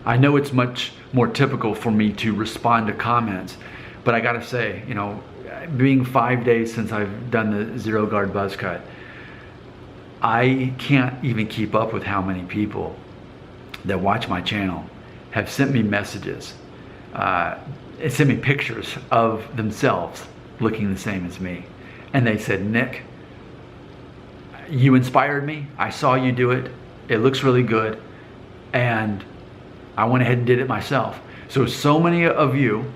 I know it's much more typical for me to respond to comments, but I gotta say, you know, being 5 days since I've done the Zero Guard buzz cut, I can't even keep up with how many people that watch my channel have sent me messages, sent me pictures of themselves looking the same as me. And they said, Nick, you inspired me. I saw you do it. It looks really good. And I went ahead and did it myself. So many of you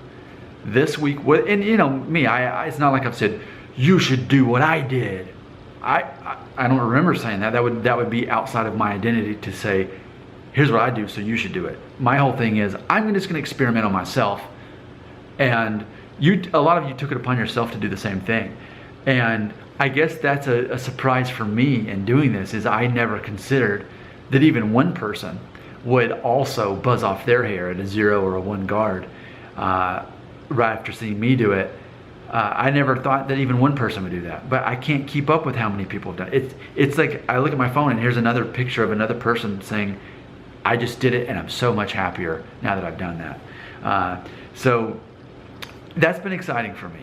this week, and you know me, it's not like I've said, you should do what I did. I don't remember saying that. That would be outside of my identity to say, here's what I do, so you should do it. My whole thing is, I'm just gonna experiment on myself. And a lot of you took it upon yourself to do the same thing. And I guess that's a surprise for me in doing this, is I never considered that even one person would also buzz off their hair at a 0 or a 1 guard right after seeing me do it. I never thought that even one person would do that, but I can't keep up with how many people have done it. It's like I look at my phone and here's another picture of another person saying, I just did it and I'm so much happier now that I've done that. So that's been exciting for me.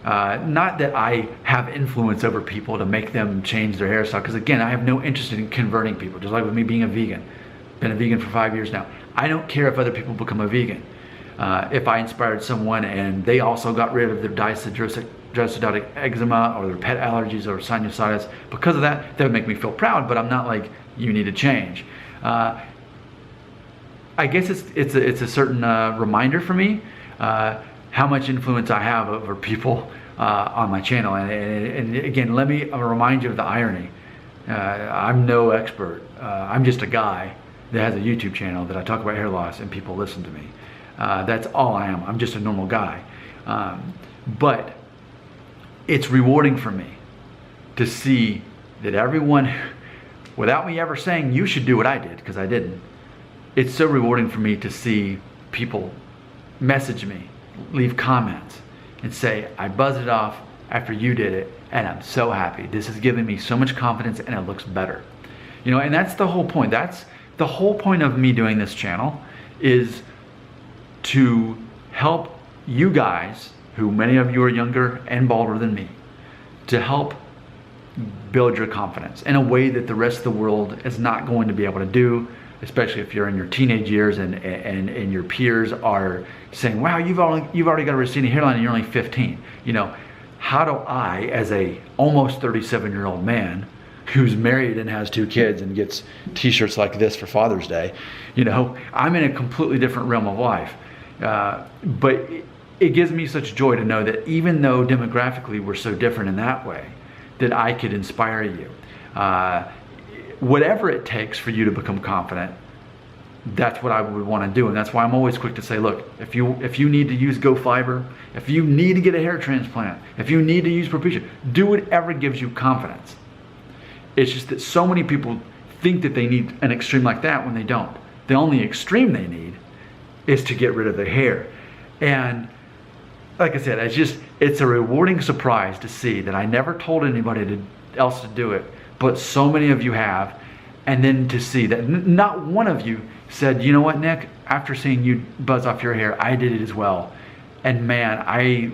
Not that I have influence over people to make them change their hairstyle, because again, I have no interest in converting people, just like with me being a vegan. Been a vegan for 5 years now. I don't care if other people become a vegan. If I inspired someone and they also got rid of their dystotic eczema or their pet allergies or sinusitis, because of that, that would make me feel proud, but I'm not like, you need to change. I guess it's a certain reminder for me how much influence I have over people on my channel. And again, let me remind you of the irony. I'm no expert. I'm just a guy that has a YouTube channel that I talk about hair loss and people listen to me. That's all I am. I'm just a normal guy. But it's rewarding for me to see that everyone, without me ever saying you should do what I did, because I didn't, it's so rewarding for me to see people message me, leave comments, and say, I buzzed it off after you did it, and I'm so happy. This has given me so much confidence and it looks better. You know, and that's the whole point. That's the whole point of me doing this channel, is to help you guys, who many of you are younger and balder than me, to help build your confidence in a way that the rest of the world is not going to be able to do, especially if you're in your teenage years and your peers are saying, wow, you've already got a receding hairline and you're only 15. You know, how do I, as a almost 37-year-old man who's married and has 2 kids and gets t-shirts like this for Father's Day, you know, I'm in a completely different realm of life. But it gives me such joy to know that even though demographically we're so different in that way, that I could inspire you. Whatever it takes for you to become confident, that's what I would want to do. And that's why I'm always quick to say, look, if you need to use Go Fiber, if you need to get a hair transplant, if you need to use Propecia, do whatever gives you confidence. It's just that so many people think that they need an extreme like that when they don't. The only extreme they need is to get rid of their hair. And like I said, it's a rewarding surprise to see that I never told anybody else to do it, but so many of you have. And then to see that not one of you said, you know what, Nick, after seeing you buzz off your hair, I did it as well. And man, I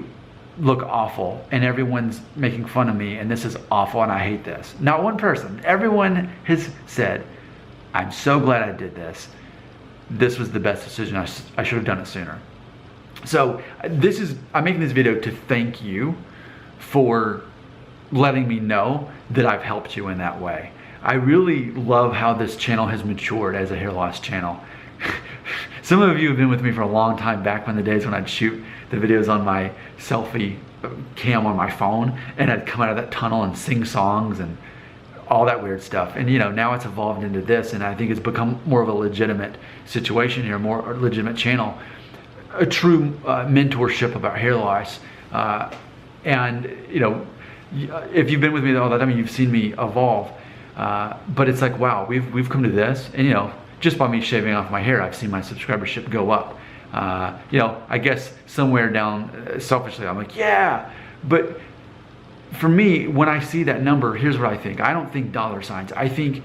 look awful and everyone's making fun of me and this is awful and I hate this. Not one person. Everyone has said, I'm so glad I did this. This was the best decision. I should have done it sooner. So I'm making this video to thank you for letting me know that I've helped you in that way. I really love how this channel has matured as a hair loss channel. Some of you have been with me for a long time, back when the days when I'd shoot the videos on my selfie cam on my phone and I'd come out of that tunnel and sing songs and all that weird stuff. And you know, now it's evolved into this, and I think it's become more of a legitimate situation here, more legitimate channel, a true mentorship about hair loss. And you know, if you've been with me all that time, you've seen me evolve. But it's like, wow, we've come to this, and you know, just by me shaving off my hair, I've seen my subscribership go up. You know, I guess somewhere down selfishly, I'm like, yeah. But for me, when I see that number, here's what I think. I don't think dollar signs. I think,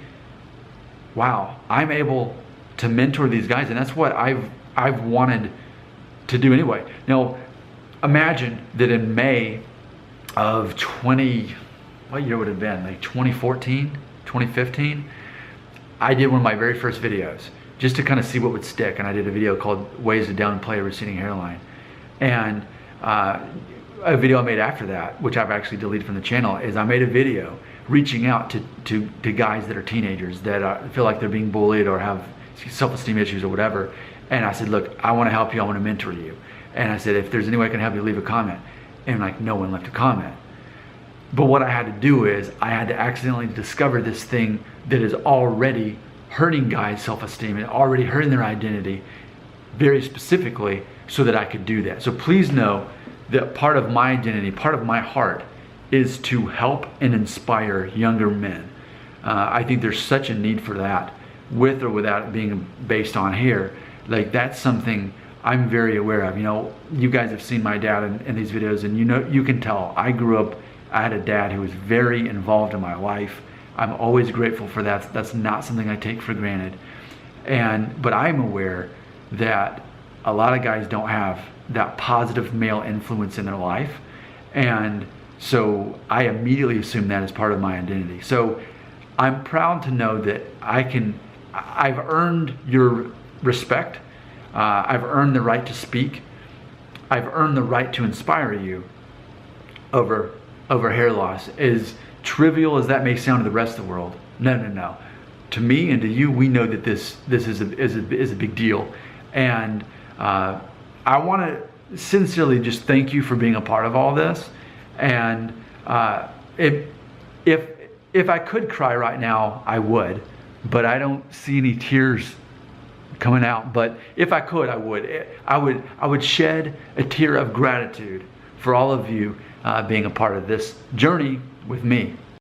wow, I'm able to mentor these guys, and that's what I've wanted to do anyway. Now, imagine that in May of what year would it have been? Like 2014, 2015? I did one of my very first videos just to kind of see what would stick, and I did a video called Ways to Downplay a Receding Hairline. And a video I made after that, which I've actually deleted from the channel, is I made a video reaching out to guys that are teenagers that feel like they're being bullied or have self-esteem issues or whatever. And I said, look, I want to help you, I want to mentor you. And I said, if there's any way I can help you, leave a comment. And like, no one left a comment. But what I had to do is I had to accidentally discover this thing that is already hurting guys' self-esteem and already hurting their identity very specifically, so that I could do that. So please know that part of my identity, part of my heart, is to help and inspire younger men. I think there's such a need for that, with or without it being based on hair. Like, that's something I'm very aware of. You know, you guys have seen my dad in these videos, and you can tell I grew up, I had a dad who was very involved in my life. I'm always grateful for that. That's not something I take for granted. But I'm aware that a lot of guys don't have that positive male influence in their life. And so I immediately assume that as part of my identity. So I'm proud to know that I've earned your respect. I've earned the right to speak. I've earned the right to inspire you over hair loss. As trivial as that may sound to the rest of the world, no. To me and to you, we know that this is a big deal. And I want to sincerely just thank you for being a part of all this. And if I could cry right now, I would, but I don't see any tears coming out. But if I could, I would. I would shed a tear of gratitude for all of you being a part of this journey with me.